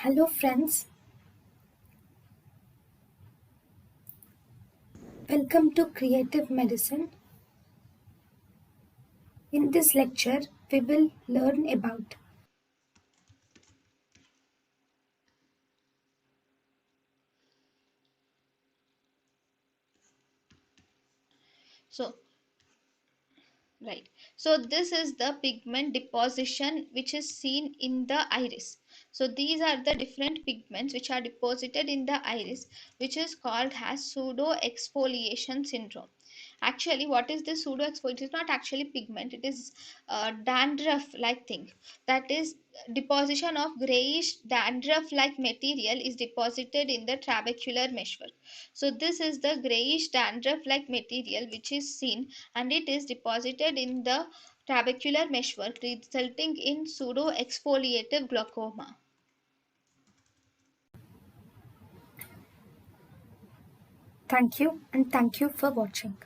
Hello friends, welcome to Creative Medicine. In this lecture, we will learn about So, right. So this is the pigment deposition which is seen in the iris. So these are the different pigments which are deposited in the iris, which is called as pseudo exfoliation syndrome. Actually, what is this pseudo exfoliation? It is not actually pigment. It is dandruff like thing. That is, deposition of grayish dandruff like material is deposited in the trabecular meshwork. So this is the grayish dandruff like material which is seen, and it is deposited in the trabecular meshwork, resulting in pseudo exfoliative glaucoma. thank you and thank you for watching.